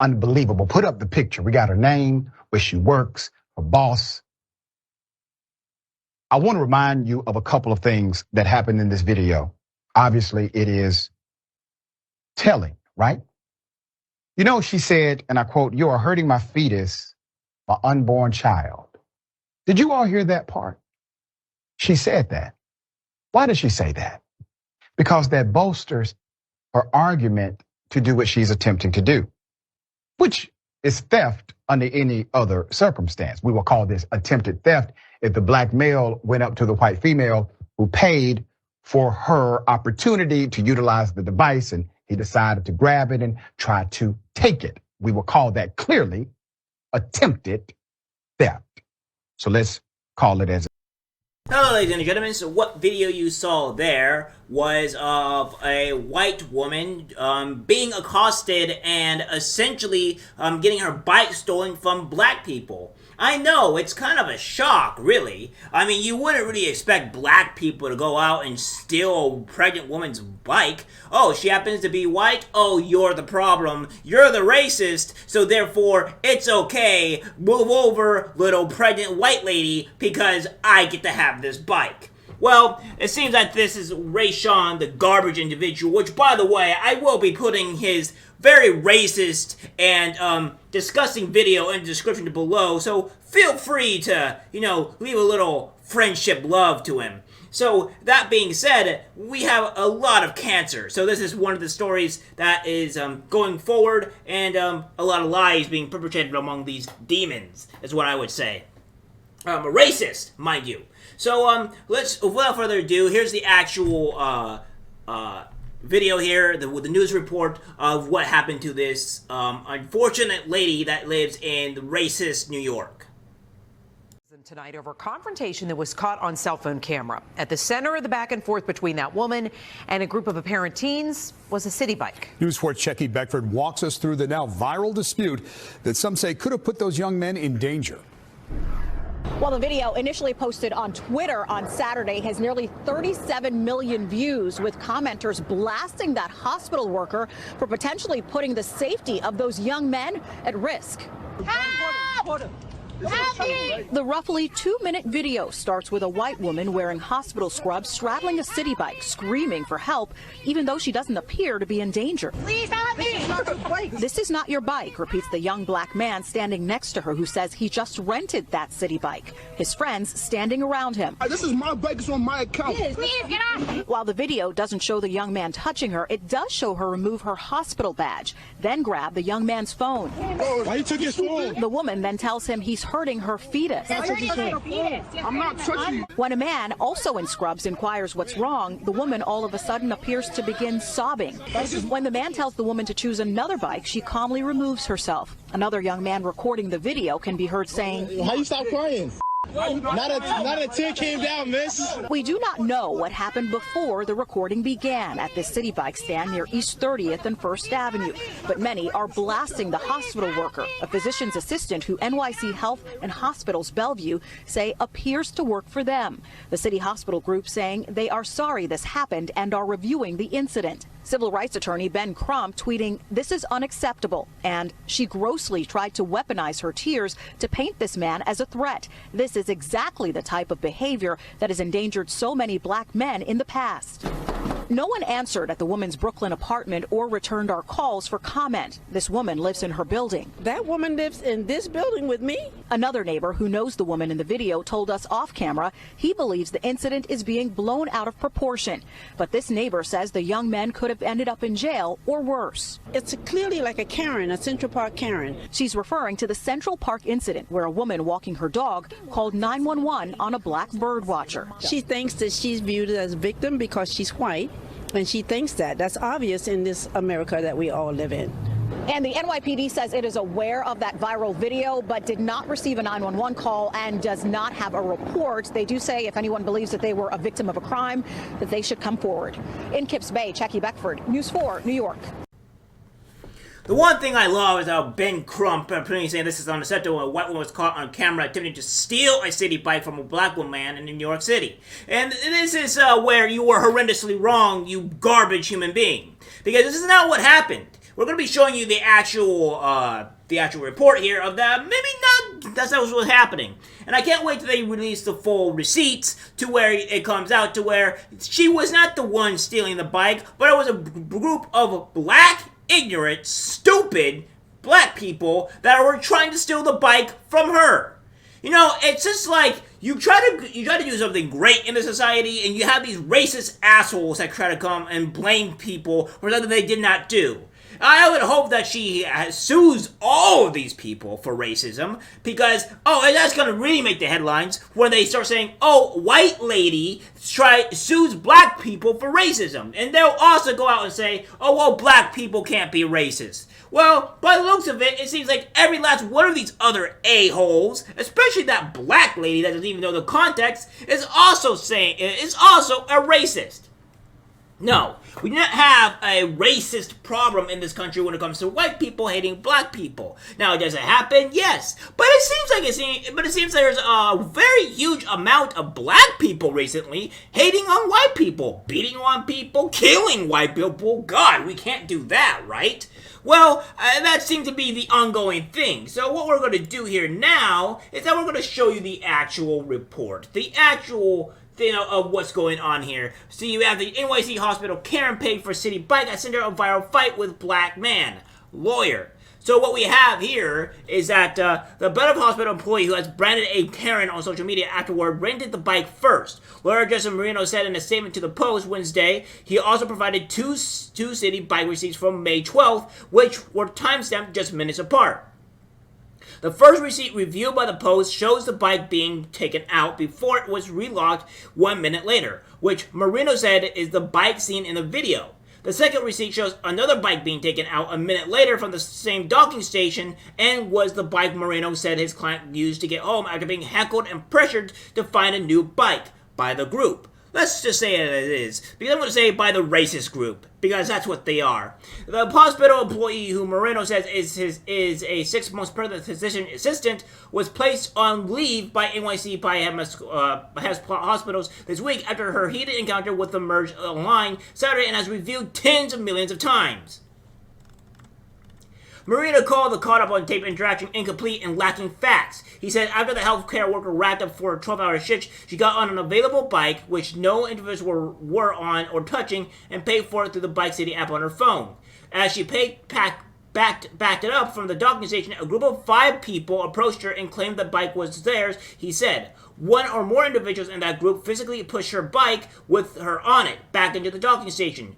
unbelievable. Put up the picture. We got her name, where she works, her boss. I want to remind you of a couple of things that happened in this video. Obviously, it is telling, right? You know, she said, and I quote, "You are hurting my fetus, my unborn child." Did you all hear that part? She said that. Why did she say that? Because that bolsters her argument to do what she's attempting to do, which is theft under any other circumstance. We will call this attempted theft if the black male went up to the white female who paid for her opportunity to utilize the device and he decided to grab it and try to take it. We will call that clearly attempted theft. So let's call it as Hello ladies and gentlemen, so what video you saw there was of a white woman being accosted and essentially getting her bike stolen from black people. I know, it's kind of a shock, really. I mean, you wouldn't really expect black people to go out and steal a pregnant woman's bike. Oh, she happens to be white? Oh, you're the problem. You're the racist, so therefore, it's okay. Move over, little pregnant white lady, because I get to have this bike. Well, it seems like this is Rayshawn, the garbage individual, which, by the way, I will be putting his very racist and disgusting video in the description below, so feel free to, leave a little friendship love to him. So, that being said, we have a lot of cancer. So this is one of the stories that is going forward, and a lot of lies being perpetrated among these demons, is what I would say. Racist, mind you. So, let's, without further ado, here's the actual video here, with the news report of what happened to this unfortunate lady that lives in racist New York. Tonight over confrontation that was caught on cell phone camera. At the center of the back and forth between that woman and a group of apparent teens was a city bike. News 4's Checky Beckford walks us through the now viral dispute that some say could have put those young men in danger. Well, the video initially posted on Twitter on Saturday has nearly 37 million views, with commenters blasting that hospital worker for potentially putting the safety of those young men at risk. Help! The roughly 2-minute video starts with a white woman wearing hospital scrubs straddling a city bike, screaming for help, even though she doesn't appear to be in danger. Please help me! This is not your bike, repeats the young black man standing next to her, who says he just rented that city bike. His friends standing around him. This is my bike, it's on my account. Please get off! While the video doesn't show the young man touching her, it does show her remove her hospital badge, then grab the young man's phone. Why you took his phone? The woman then tells him he's hurting her fetus. I'm not touching you. When a man, also in scrubs, inquires what's wrong, the woman all of a sudden appears to begin sobbing. When the man tells the woman to choose another bike, she calmly removes herself. Another young man recording the video can be heard saying, "How you stop crying? Not a tear came down, miss." We do not know what happened before the recording began at this city bike stand near East 30th and 1st Avenue, but many are blasting the hospital worker, a physician's assistant who NYC Health and Hospitals Bellevue say appears to work for them. The city hospital group saying they are sorry this happened and are reviewing the incident. Civil rights attorney Ben Crump tweeting, "This is unacceptable," and "She grossly tried to weaponize her tears to paint this man as a threat. This is exactly the type of behavior that has endangered so many black men in the past." No one answered at the woman's Brooklyn apartment or returned our calls for comment. This woman lives in her building. That woman lives in this building with me. Another neighbor who knows the woman in the video told us off camera he believes the incident is being blown out of proportion. But this neighbor says the young men could have ended up in jail or worse. It's clearly like a Karen, a Central Park Karen. She's referring to the Central Park incident where a woman walking her dog called 911 on a black bird watcher. She thinks that she's viewed as a victim because she's white, and she thinks that. That's obvious in this America that we all live in. And the NYPD says it is aware of that viral video, but did not receive a 911 call and does not have a report. They do say if anyone believes that they were a victim of a crime, that they should come forward. In Kips Bay, Checky Beckford, News 4, New York. The one thing I love is how Ben Crump saying this is unacceptable. A white woman was caught on camera attempting to steal a city bike from a black woman in New York City. And this is where you were horrendously wrong, you garbage human being. Because this is not what happened. we're going to be showing you the actual report here of that. Maybe not. That's not what's happening. And I can't wait till they release the full receipts to where it comes out to where she was not the one stealing the bike, but it was a group of black, ignorant, stupid black people that were trying to steal the bike from her. You know, it's just like you try to do something great in the society, and you have these racist assholes that try to come and blame people for something they did not do. I would hope that she sues all of these people for racism, because, and that's going to really make the headlines when they start saying, white lady sues black people for racism. And they'll also go out and say, black people can't be racist. Well, by the looks of it, it seems like every last one of these other a-holes, especially that black lady that doesn't even know the context, is also a racist. No, we do not have a racist problem in this country when it comes to white people hating black people. Now, does it happen? Yes, but it seems there's a very huge amount of black people recently hating on white people, beating on people, killing white people. God, we can't do that, right? Well, that seems to be the ongoing thing. So what we're going to do here now is that we're going to show you the actual report, the actual of what's going on here. So you have the NYC hospital, Karen paid for city bike, I sent her a viral fight with black man, lawyer. So what we have here is that the Better Hospital employee who has branded a Karen on social media afterward rented the bike first. Lawyer Justin Marino said in a statement to the Post Wednesday, he also provided two city bike receipts from May 12th, which were timestamped just minutes apart. The first receipt reviewed by the Post shows the bike being taken out before it was relocked 1 minute later, which Marino said is the bike seen in the video. The second receipt shows another bike being taken out a minute later from the same docking station and was the bike Marino said his client used to get home after being heckled and pressured to find a new bike by the group. Let's just say it is, because I'm going to say by the racist group, because that's what they are. The hospital employee who Moreno says is a 6 months pregnant physician assistant was placed on leave by NYC hospitals this week after her heated encounter with the merge online Saturday and has reviewed tens of millions of times. Marino called the caught-up-on-tape interaction incomplete and lacking facts. He said after the healthcare worker wrapped up for a 12-hour shift, she got on an available bike, which no individuals were on or touching, and paid for it through the Bike City app on her phone. As she backed it up from the docking station, a group of 5 people approached her and claimed the bike was theirs, he said. One or more individuals in that group physically pushed her bike with her on it back into the docking station,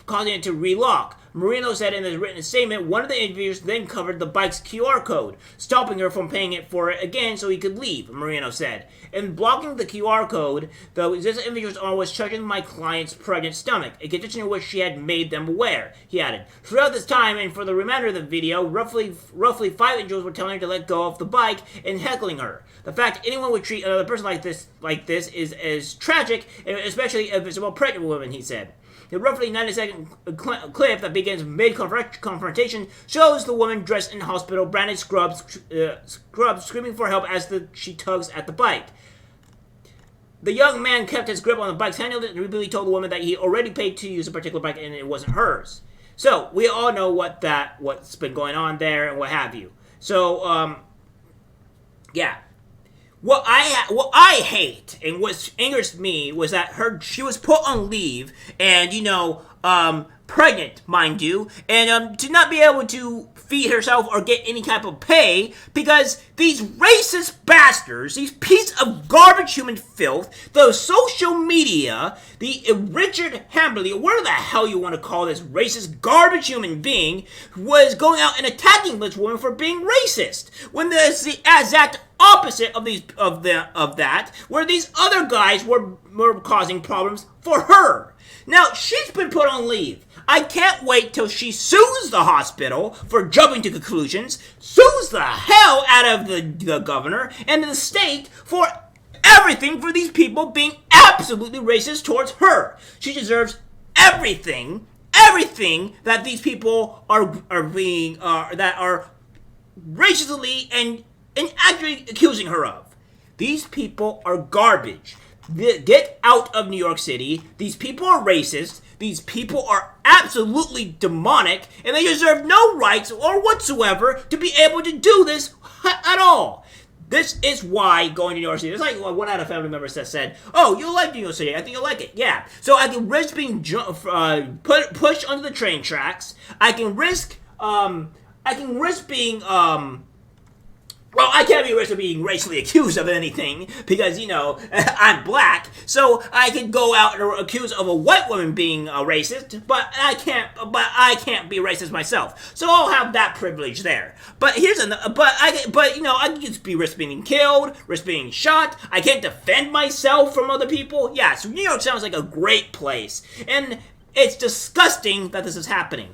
causing it to relock. Marino said in his written statement, one of the individuals then covered the bike's QR code, stopping her from paying for it again so he could leave, Marino said. In blocking the QR code, this individual's arm was touching my client's pregnant stomach, a condition in which she had made them aware, he added. Throughout this time, and for the remainder of the video, roughly 5 individuals were telling her to let go of the bike and heckling her. The fact anyone would treat another person like this is tragic, especially if it's about pregnant women, he said. The roughly 90-second clip that begins mid-confrontation shows the woman dressed in hospital-branded scrubs screaming for help as she tugs at the bike. The young man kept his grip on the bike's handle and repeatedly told the woman that he already paid to use a particular bike and it wasn't hers. So, we all know what's been going on there and what have you. So, yeah. What I hate and what angers me was that she was put on leave and, pregnant, mind you, and to not be able to feed herself or get any type of pay because these racist bastards, these piece of garbage human filth, the social media, the Richard Hamberly, whatever the hell you want to call this racist garbage human being, was going out and attacking this woman for being racist when there's the exact opposite of that, where these other guys were causing problems for her. Now, she's been put on leave. I can't wait till she sues the hospital for jumping to conclusions, sues the hell out of the governor and the state for everything for these people being absolutely racist towards her. She deserves everything that these people are being that are racistly and actually accusing her of. These people are garbage. Get out of New York City. These people are racist. These people are absolutely demonic, and they deserve no rights or whatsoever to be able to do this at all. This is why going to New York City. It's like one out of family members that said, "Oh, you like New York City? I think you'll like it." Yeah. So I can risk being pushed under the train tracks. I can risk being well, I can't be risk of being racially accused of anything because, you know, I'm black. So I could go out and accuse of a white woman being racist, but I can't be racist myself. So I'll have that privilege there. But here's another. But you know, I can just be risk being killed, risk being shot. I can't defend myself from other people. Yeah. So New York sounds like a great place, and it's disgusting that this is happening.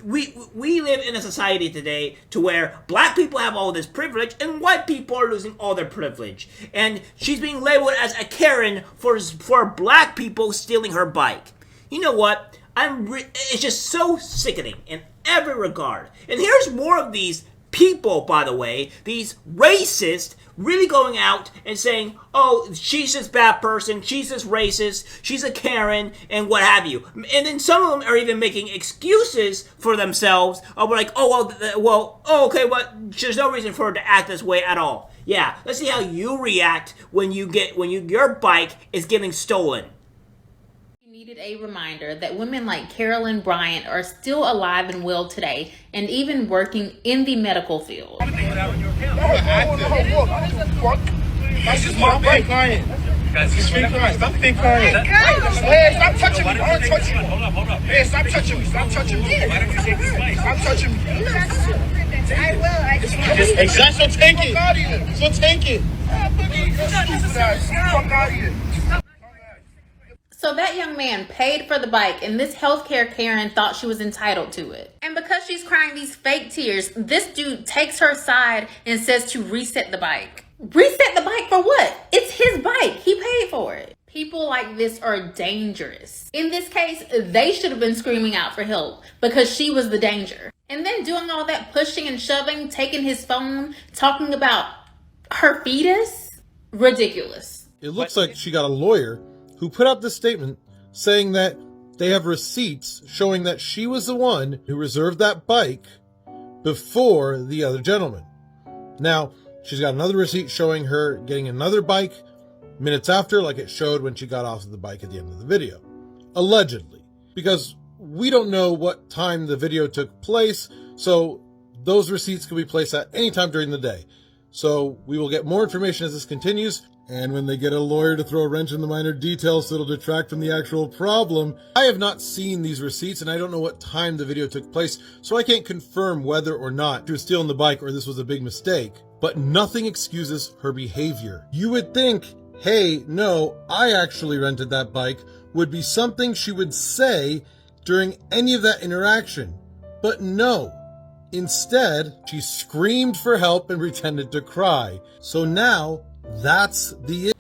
We live in a society today to where black people have all this privilege and white people are losing all their privilege. And she's being labeled as a Karen for black people stealing her bike. You know what? It's just so sickening in every regard. And here's more of these people, by the way, these racists really going out and saying, "Oh, she's this bad person, she's this racist, she's a Karen," and what have you. And then some of them are even making excuses for themselves of like, okay, well, there's no reason for her to act this way at all. Yeah, let's see how you react when your bike is getting stolen. Needed a reminder that women like Carolyn Bryant are still alive and well today and even working in the medical field. That's just my fake client. It's fake client. Stop fake client. Hey, stop touching me. I don't touch you. Hey, stop touching me. Stop touching me. Stop touching me. I will. Exactly. So take it. So take it. Fuck out of here. So that young man paid for the bike and this healthcare Karen thought she was entitled to it. And because she's crying these fake tears, this dude takes her side and says to reset the bike. Reset the bike for what? It's his bike. He paid for it. People like this are dangerous. In this case, they should have been screaming out for help because she was the danger. And then doing all that pushing and shoving, taking his phone, talking about her fetus? Ridiculous. It looks like she got a lawyer who put out this statement saying that they have receipts showing that she was the one who reserved that bike before the other gentleman. Now, she's got another receipt showing her getting another bike minutes after, like it showed when she got off of the bike at the end of the video. Allegedly. Because we don't know what time the video took place, so those receipts can be placed at any time during the day. So we will get more information as this continues. And when they get a lawyer to throw a wrench in the minor details so it'll detract from the actual problem. I have not seen these receipts and I don't know what time the video took place, so I can't confirm whether or not she was stealing the bike or this was a big mistake. But nothing excuses her behavior. You would think, "Hey, no, I actually rented that bike," would be something she would say during any of that interaction. But no. Instead, she screamed for help and pretended to cry. So now, that's the issue.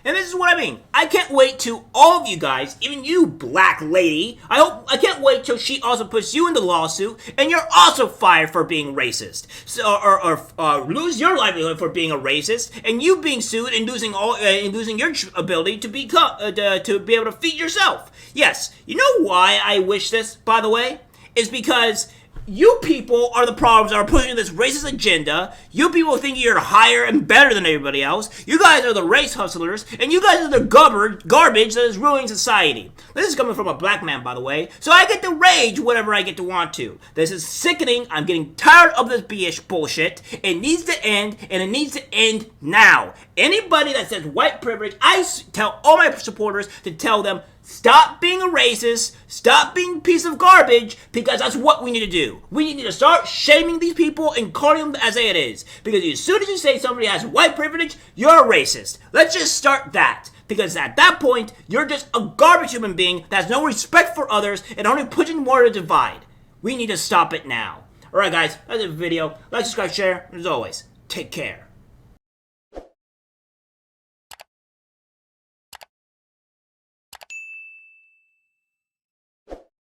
And this is what I mean. I can't wait till all of you guys, even you black lady, I can't wait till she also puts you in the lawsuit and you're also fired for being racist. So, or lose your livelihood for being a racist and you being sued and losing your ability to be able to feed yourself. Yes, you know why I wish this, by the way? Is because you people are the problems that are pushing this racist agenda. You people think you're higher and better than everybody else. You guys are the race hustlers, and you guys are the garbage that is ruining society. This is coming from a black man, by the way, so I get to rage whenever I get to want to. This is sickening. I'm getting tired of this BS bullshit. It needs to end, and it needs to end now. Anybody that says white privilege, I tell all my supporters to tell them, stop being a racist, stop being a piece of garbage, because that's what we need to do. We need to start shaming these people and calling them as it is. Because as soon as you say somebody has white privilege, you're a racist. Let's just start that. Because at that point, you're just a garbage human being that has no respect for others and only pushing more to divide. We need to stop it now. Alright guys, that's the video. Like, subscribe, share, and as always, take care.